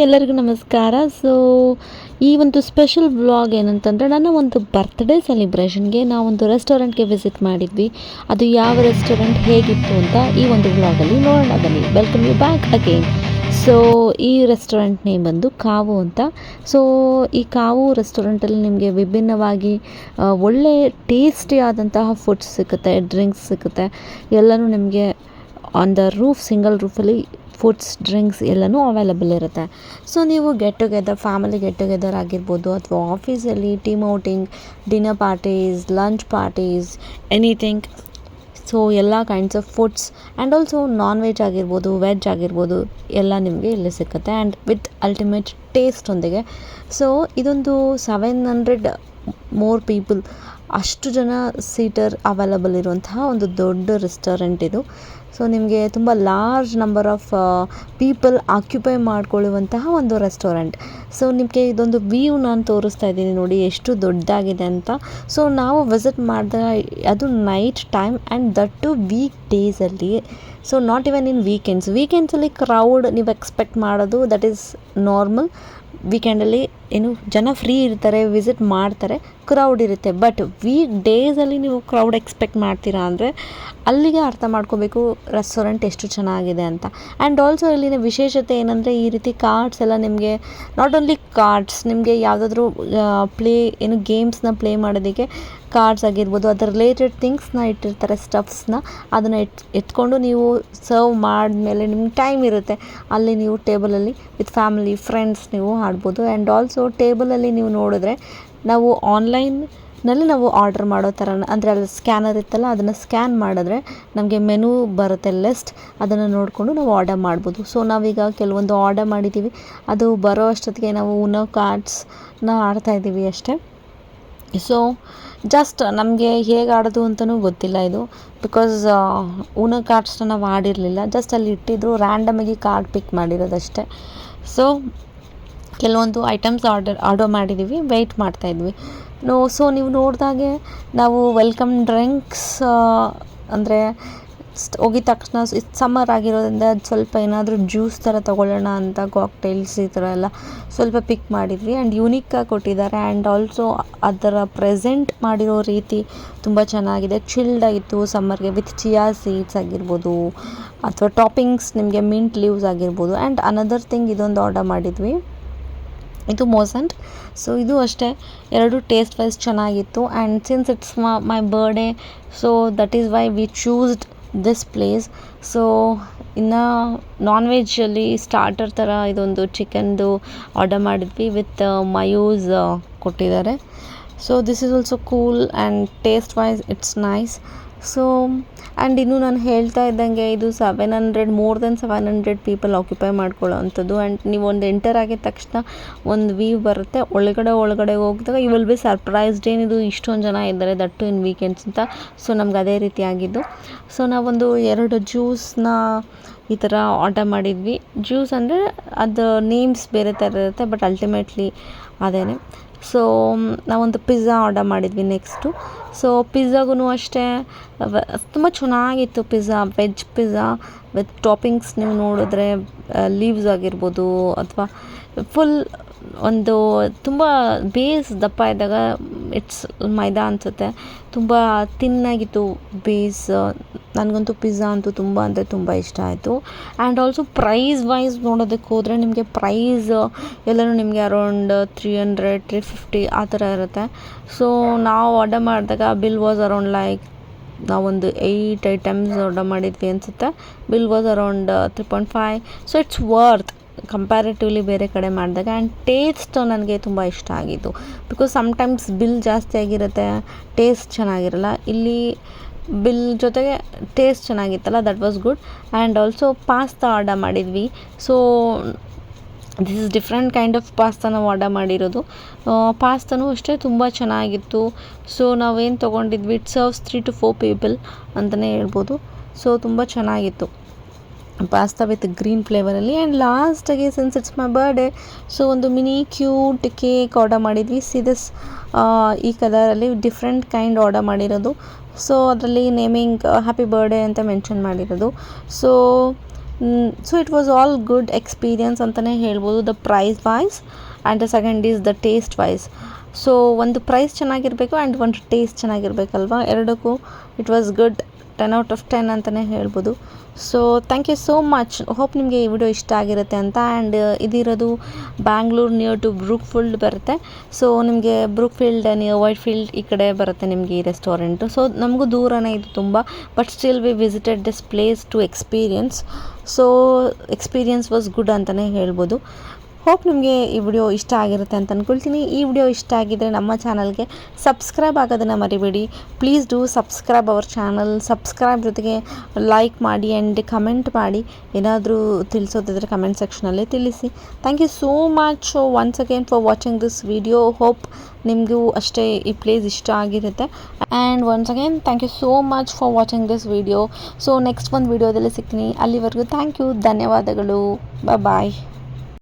ಎಲ್ಲರಿಗೂ ನಮಸ್ಕಾರ. ಸೊ ಈ ಒಂದು ಸ್ಪೆಷಲ್ ವ್ಲಾಗ್ ಏನಂತಂದರೆ, ನನ್ನ ಒಂದು ಬರ್ತ್ಡೇ ಸೆಲಿಬ್ರೇಷನ್ಗೆ ನಾವೊಂದು ರೆಸ್ಟೋರೆಂಟ್ಗೆ ವಿಸಿಟ್ ಮಾಡಿದ್ವಿ. ಅದು ಯಾವ ರೆಸ್ಟೋರೆಂಟ್ ಹೇಗಿತ್ತು ಅಂತ ಈ ಒಂದು ವ್ಲಾಗಲ್ಲಿ ನೋಡೋಣ ಬನ್ನಿ. Welcome you back again. So ಈ ರೆಸ್ಟೋರೆಂಟ್ ನೇಮ್ ಬಂದು ಕಾವು ಅಂತ. ಸೊ ಈ ಕಾವು ರೆಸ್ಟೋರೆಂಟಲ್ಲಿ ನಿಮಗೆ ವಿಭಿನ್ನವಾಗಿ ಒಳ್ಳೆ ಟೇಸ್ಟಿ ಆದಂತಹ ಫುಡ್ಸ್ ಸಿಗುತ್ತೆ, ಡ್ರಿಂಕ್ಸ್ ಸಿಗುತ್ತೆ. ಎಲ್ಲನೂ ನಿಮಗೆ ಆನ್ ದ ರೂಫ್, ಸಿಂಗಲ್ ರೂಫಲ್ಲಿ ಫುಡ್ಸ್, ಡ್ರಿಂಕ್ಸ್ ಎಲ್ಲನೂ ಅವೈಲಬಲ್ ಇರುತ್ತೆ. ಸೊ ನೀವು get together, family get together ಆಗಿರ್ಬೋದು, ಅಥವಾ ಆಫೀಸಲ್ಲಿ team outing, dinner parties, lunch parties, anything. So ಎಲ್ಲ kinds of foods and also non veg ಆಗಿರ್ಬೋದು, ವೆಜ್ ಆಗಿರ್ಬೋದು, ಎಲ್ಲ ನಿಮಗೆ ಇಲ್ಲಿ ಸಿಗುತ್ತೆ ಆ್ಯಂಡ್ ವಿತ್ ಅಲ್ಟಿಮೇಟ್ ಟೇಸ್ಟೊಂದಿಗೆ. ಸೊ ಇದೊಂದು 700 ಮೋರ್ ಪೀಪಲ್, ಅಷ್ಟು ಜನ ಸೀಟರ್ ಅವೈಲಬಲ್ ಇರುವಂತಹ ಒಂದು ದೊಡ್ಡ ರೆಸ್ಟೋರೆಂಟ್ ಇದು. ಸೊ ನಿಮಗೆ ತುಂಬ large number of people occupy ಮಾಡ್ಕೊಳ್ಳುವಂತಹ ಒಂದು ರೆಸ್ಟೋರೆಂಟ್. ಸೊ ನಿಮಗೆ ಇದೊಂದು ವ್ಯೂ ನಾನು ತೋರಿಸ್ತಾ ಇದ್ದೀನಿ ನೋಡಿ, ಎಷ್ಟು ದೊಡ್ಡದಾಗಿದೆ ಅಂತ. ಸೊ ನಾವು ವಿಸಿಟ್ ಮಾಡಿದಾಗ ಅದು night time and that too week ಡೇಸಲ್ಲಿ. ಸೊ ನಾಟ್ ಇವನ್ ಇನ್ ವೀಕೆಂಡ್ಸಲ್ಲಿ ಕ್ರೌಡ್ ನೀವು ಎಕ್ಸ್ಪೆಕ್ಟ್ ಮಾಡೋದು ದಟ್ ಈಸ್ ನಾರ್ಮಲ್. ವೀಕೆಂಡಲ್ಲಿ ಏನು ಜನ ಫ್ರೀ ಇರ್ತಾರೆ, ವಿಸಿಟ್ ಮಾಡ್ತಾರೆ, ಕ್ರೌಡ್ ಇರುತ್ತೆ. ಬಟ್ ವೀಕ್ ಡೇಸಲ್ಲಿ ನೀವು ಕ್ರೌಡ್ ಎಕ್ಸ್ಪೆಕ್ಟ್ ಮಾಡ್ತೀರಾ ಅಂದರೆ ಅಲ್ಲಿಗೆ ಅರ್ಥ ಮಾಡ್ಕೋಬೇಕು ರೆಸ್ಟೋರೆಂಟ್ ಎಷ್ಟು ಚೆನ್ನಾಗಿದೆ ಅಂತ. ಆ್ಯಂಡ್ ಆಲ್ಸೋ ಇಲ್ಲಿನ ವಿಶೇಷತೆ ಏನಂದರೆ, ಈ ರೀತಿ ಕಾರ್ಡ್ಸ್ ಎಲ್ಲ ನಿಮಗೆ, ನಾಟ್ ಓನ್ಲಿ ಕಾರ್ಡ್ಸ್, ನಿಮಗೆ ಯಾವುದಾದ್ರೂ ಗೇಮ್ಸ್ನ ಪ್ಲೇ ಮಾಡೋದಕ್ಕೆ ಕಾರ್ಡ್ಸ್ ಆಗಿರ್ಬೋದು, ಅದರ ರಿಲೇಟೆಡ್ ಥಿಂಗ್ಸ್ನ ಇಟ್ಟಿರ್ತಾರೆ, ಸ್ಟಫ್ಸ್ನ. ಅದನ್ನು ಎತ್ಕೊಂಡು ನೀವು ಸರ್ವ್ ಮಾಡಿದ್ಮೇಲೆ ನಿಮ್ಗೆ ಟೈಮ್ ಇರುತ್ತೆ, ಅಲ್ಲಿ ನೀವು ಟೇಬಲಲ್ಲಿ ವಿತ್ ಫ್ಯಾಮಿಲಿ, ಫ್ರೆಂಡ್ಸ್ ನೀವು ಆಡ್ಬೋದು. ಆ್ಯಂಡ್ ಆಲ್ಸೋ ಟೇಬಲಲ್ಲಿ ನೀವು ನೋಡಿದ್ರೆ, ನಾವು ಆನ್ಲೈನ್ನಲ್ಲಿ ನಾವು ಆರ್ಡರ್ ಮಾಡೋ ಥರ, ಅಂದರೆ ಅಲ್ಲಿ ಸ್ಕ್ಯಾನರ್ ಇತ್ತಲ್ಲ, ಅದನ್ನು ಸ್ಕ್ಯಾನ್ ಮಾಡಿದ್ರೆ ನಮಗೆ ಮೆನು ಬರುತ್ತೆ, ಲಿಸ್ಟ್. ಅದನ್ನು ನೋಡಿಕೊಂಡು ನಾವು ಆರ್ಡರ್ ಮಾಡ್ಬೋದು. ಸೊ ನಾವೀಗ ಕೆಲವೊಂದು ಆರ್ಡರ್ ಮಾಡಿದ್ದೀವಿ, ಅದು ಬರೋ ಅಷ್ಟೊತ್ತಿಗೆ ನಾವು ಉನೋ ಕಾರ್ಡ್ಸ್ನ ಆಡ್ತಾಯಿದ್ದೀವಿ ಅಷ್ಟೇ. ಸೊ ಜಸ್ಟ್ ನಮಗೆ ಹೇಗೆ ಆಡೋದು ಅಂತಲೂ ಗೊತ್ತಿಲ್ಲ ಇದು, ಬಿಕಾಸ್ ಉನೋ ಕಾರ್ಡ್ಸ್ನ ನಾವು ಆಡಿರಲಿಲ್ಲ. ಜಸ್ಟ್ ಅಲ್ಲಿ ಇಟ್ಟಿದ್ರು, ರ್ಯಾಂಡಮಾಗಿ ಕಾರ್ಡ್ ಪಿಕ್ ಮಾಡಿರೋದಷ್ಟೇ. ಸೊ ಕೆಲವೊಂದು ಐಟಮ್ಸ್ ಆರ್ಡರ್ ಮಾಡಿದ್ದೀವಿ, ವೆಯ್ಟ್ ಮಾಡ್ತಾಯಿದ್ವಿ. ಸೊ ನೀವು ನೋಡಿದಾಗೆ ನಾವು ವೆಲ್ಕಮ್ ಡ್ರಿಂಕ್ಸ್, ಅಂದರೆ ಹೋಗಿದ ತಕ್ಷಣ ಸಮ್ಮರ್ ಆಗಿರೋದ್ರಿಂದ ಸ್ವಲ್ಪ ಏನಾದರೂ ಜ್ಯೂಸ್ ಥರ ತೊಗೊಳ್ಳೋಣ ಅಂತ, ಕಾಕ್ಟೈಲ್ಸ್ ಈ ಥರ ಎಲ್ಲ ಸ್ವಲ್ಪ ಪಿಕ್ ಮಾಡಿದ್ವಿ. ಆ್ಯಂಡ್ ಯೂನಿಕ್ಕಾಗಿ ಕೊಟ್ಟಿದ್ದಾರೆ. ಆ್ಯಂಡ್ ಆಲ್ಸೋ ಅದರ ಪ್ರೆಸೆಂಟ್ ಮಾಡಿರೋ ರೀತಿ ತುಂಬ ಚೆನ್ನಾಗಿದೆ, ಚಿಲ್ಡ್ ಆಗಿತ್ತು ಸಮ್ಮರ್ಗೆ. ವಿತ್ ಚಿಯಾ ಸೀಡ್ಸ್ ಆಗಿರ್ಬೋದು, ಅಥವಾ ಟಾಪಿಂಗ್ಸ್ ನಿಮಗೆ ಮಿಂಟ್ ಲೀವ್ಸ್ ಆಗಿರ್ಬೋದು. ಆ್ಯಂಡ್ ಅನದರ್ ಥಿಂಗ್, ಇದೊಂದು ಆರ್ಡರ್ ಮಾಡಿದ್ವಿ, ಇದು ಮೋಸಂಟ್. ಸೊ ಇದು ಅಷ್ಟೇ, ಎರಡು ಟೇಸ್ಟ್ ವೈಸ್ ಚೆನ್ನಾಗಿತ್ತು. And since it's my birthday, so that is why we choosed this place. So ಇನ್ನು ನಾನ್ ವೆಜ್ಜಲ್ಲಿ ಸ್ಟಾರ್ಟರ್ ಥರ ಇದೊಂದು ಚಿಕನ್ದು ಆರ್ಡರ್ ಮಾಡಿದ್ವಿ, ವಿತ್ ಮಯೂಸ್ ಕೊಟ್ಟಿದ್ದಾರೆ. So this is also cool and taste wise it's nice. So and ಇನ್ನು ನಾನು ಹೇಳ್ತಾ ಇದ್ದಂಗೆ, ಇದು 700, ಮೋರ್ ದೆನ್ 700 ಪೀಪಲ್ ಆಕ್ಯುಪೈ ಮಾಡ್ಕೊಳ್ಳೋ ಅಂಥದ್ದು. ಆ್ಯಂಡ್ ನೀವು ಒಂದು ಎಂಟರ್ ಆಗಿದ ತಕ್ಷಣ ಒಂದು ವ್ಯೂ ಬರುತ್ತೆ. ಒಳಗಡೆ ಹೋಗಿದಾಗ ಯು ವಿಲ್ ಬಿ ಸರ್ಪ್ರೈಸ್ಡ್, ಏನಿದು ಇಷ್ಟೊಂದು ಜನ ಇದ್ದಾರೆ, ದಟ್ಟು ಇನ್ ವೀಕೆಂಡ್ಸ್ ಅಂತ. ಸೊ ನಮ್ಗೆ ಅದೇ ರೀತಿ ಆಗಿದ್ದು. ಸೊ ನಾವೊಂದು 2 ಜ್ಯೂಸ್ನ ಈ ಥರ ಆರ್ಡರ್ ಮಾಡಿದ್ವಿ. ಜ್ಯೂಸ್ ಅಂದರೆ ಅದು ನೇಮ್ಸ್ ಬೇರೆ ಥರ ಇರುತ್ತೆ, ಬಟ್ ಅಲ್ಟಿಮೇಟ್ಲಿ ಅದೇನೆ. ಸೊ ನಾವೊಂದು ಪಿಜ್ಜಾ ಆರ್ಡರ್ ಮಾಡಿದ್ವಿ ನೆಕ್ಸ್ಟು. ಸೊ ಪಿಜ್ಜಾಗೂ ಅಷ್ಟೇ ತುಂಬ ಚೆನ್ನಾಗಿತ್ತು pizza, veg pizza with toppings. ನೀವು ನೋಡಿದ್ರೆ ಲೀವ್ಸ್ ಆಗಿರ್ಬೋದು, ಅಥವಾ ಫುಲ್ ಒಂದು ತುಂಬ ಬೇಸ್ ದಪ್ಪ ಇದ್ದಾಗ ಇಟ್ಸ್ ಮೈದಾ ಅನಿಸುತ್ತೆ, ತುಂಬ ತಿನ್ನಾಗಿತ್ತು ಬೇಸ್. ನನಗಂತೂ ಪಿಜ್ಜಾ ಅಂತೂ ತುಂಬ ಅಂದರೆ ತುಂಬ ಇಷ್ಟ ಆಯಿತು. ಆ್ಯಂಡ್ ಆಲ್ಸೋ ಪ್ರೈಸ್ ವೈಸ್ ನೋಡೋದಕ್ಕೆ ಹೋದರೆ, ನಿಮಗೆ ಪ್ರೈಸ್ ಎಲ್ಲನೂ ನಿಮಗೆ ಅರೌಂಡ್ 300, 350 ಆ ಥರ ಇರುತ್ತೆ. ಸೊ ನಾವು ಆರ್ಡರ್ ಮಾಡಿದಾಗ ಬಿಲ್ ವಾಸ್ ಅರೌಂಡ್ ಲೈಕ್, ನಾವೊಂದು 8 ಐಟಮ್ಸ್ ಆರ್ಡರ್ ಮಾಡಿದ್ವಿ ಅನಿಸುತ್ತೆ. Bill was around 3.5. So it's worth comparatively ಬೇರೆ ಕಡೆ ಮಾಡಿದಾಗ. ಆ್ಯಂಡ್ ಟೇಸ್ಟ್ ನನಗೆ ತುಂಬ ಇಷ್ಟ ಆಗಿತ್ತು, ಬಿಕಾಸ್ ಸಮ್ಟೈಮ್ಸ್ ಬಿಲ್ ಜಾಸ್ತಿ ಆಗಿರುತ್ತೆ, ಟೇಸ್ಟ್ ಚೆನ್ನಾಗಿರಲ್ಲ. ಇಲ್ಲಿ ಬಿಲ್ ಜೊತೆಗೆ ಟೇಸ್ಟ್ ಚೆನ್ನಾಗಿತ್ತಲ್ಲ, that was good. And also pasta order ಮಾಡಿದ್ವಿ. So this is different kind of pasta ನಾವು ಆರ್ಡರ್ ಮಾಡಿರೋದು. ಪಾಸ್ತಾನೂ ಅಷ್ಟೇ ತುಂಬ ಚೆನ್ನಾಗಿತ್ತು. ಸೊ ನಾವೇನು ತೊಗೊಂಡಿದ್ವಿ, ಇಟ್ ಸರ್ವ್ಸ್ 3 to 4 ಪೀಪಲ್ ಅಂತಲೇ ಹೇಳ್ಬೋದು. ಸೊ ತುಂಬ ಚೆನ್ನಾಗಿತ್ತು ಪಾಸ್ತಾ ವಿತ್ ಗ್ರೀನ್ ಫ್ಲೇವರಲ್ಲಿ. ಆ್ಯಂಡ್ ಲಾಸ್ಟಾಗಿ, since it's my birthday, so ಒಂದು ಮಿನಿ ಕ್ಯೂಟ್ ಕೇಕ್ ಆರ್ಡರ್ ಮಾಡಿದ್ವಿ. ದಿಸ್ ಈ ಕಲರಲ್ಲಿ ಡಿಫ್ರೆಂಟ್ ಕೈಂಡ್ ಆರ್ಡರ್ ಮಾಡಿರೋದು. ಸೊ ಅದರಲ್ಲಿ ನೇಮಿಂಗ್ ಹ್ಯಾಪಿ ಬರ್ಡೇ ಅಂತ ಮೆನ್ಷನ್ ಮಾಡಿರೋದು. So so it was all good experience ಅಂತಲೇ ಹೇಳ್ಬೋದು. The price wise and the second is the taste wise. So ಒಂದು ಪ್ರೈಸ್ ಚೆನ್ನಾಗಿರಬೇಕು ಆ್ಯಂಡ್ ಒಂದು ಟೇಸ್ಟ್ ಚೆನ್ನಾಗಿರ್ಬೇಕಲ್ವ, ಎರಡಕ್ಕೂ ಇಟ್ ವಾಸ್ ಗುಡ್. 10/10 ಅಂತಲೇ ಹೇಳ್ಬೋದು. So thank you so much. Hope ನಿಮಗೆ ಈ ವಿಡಿಯೋ ಇಷ್ಟ ಆಗಿರುತ್ತೆ ಅಂತ. ಆ್ಯಂಡ್ ಇದಿರೋದು ಬ್ಯಾಂಗ್ಳೂರು ನಿಯರ್ ಟು ಬ್ರೂಕ್ಫೀಲ್ಡ್ ಬರುತ್ತೆ. ಸೊ ನಿಮಗೆ ಬ್ರೂಕ್ಫೀಲ್ಡ್ ನಿಯರ್ ವೈಟ್ಫೀಲ್ಡ್ ಈ ಕಡೆ ಬರುತ್ತೆ ನಿಮಗೆ ಈ ರೆಸ್ಟೋರೆಂಟು. ಸೊ ನಮಗೂ ದೂರನೇ ಇದು ತುಂಬ, but still we visited this place to experience. So experience was good ಅಂತಲೇ ಹೇಳ್ಬೋದು. ಹೋಪ್ ನಿಮಗೆ ಈ ವಿಡಿಯೋ ಇಷ್ಟ ಆಗಿರುತ್ತೆ ಅಂತ ಅಂದ್ಕೊಳ್ತೀನಿ. ಈ ವಿಡಿಯೋ ಇಷ್ಟ ಆಗಿದ್ದರೆ ನಮ್ಮ ಚಾನಲ್ಗೆ ಸಬ್ಸ್ಕ್ರೈಬ್ ಆಗೋದನ್ನು ಮರಿಬೇಡಿ. Please do subscribe our channel. Subscribe ಜೊತೆಗೆ ಲೈಕ್ ಮಾಡಿ ಆ್ಯಂಡ್ ಕಮೆಂಟ್ ಮಾಡಿ. ಏನಾದರೂ ತಿಳಿಸೋದಿದ್ರೆ ಕಮೆಂಟ್ ಸೆಕ್ಷನಲ್ಲಿ ತಿಳಿಸಿ. Thank you so much once again for watching this video. Hope ನಿಮಗೂ ಅಷ್ಟೇ ಈ ಪ್ಲೇಸ್ ಇಷ್ಟ ಆಗಿರುತ್ತೆ. And once again thank you so much for watching this video. So next ಒಂದು ವಿಡಿಯೋದಲ್ಲಿ ಸಿಗ್ತೀನಿ. ಅಲ್ಲಿವರೆಗೂ ಥ್ಯಾಂಕ್ ಯು, ಧನ್ಯವಾದಗಳು, ಬಾಯ್.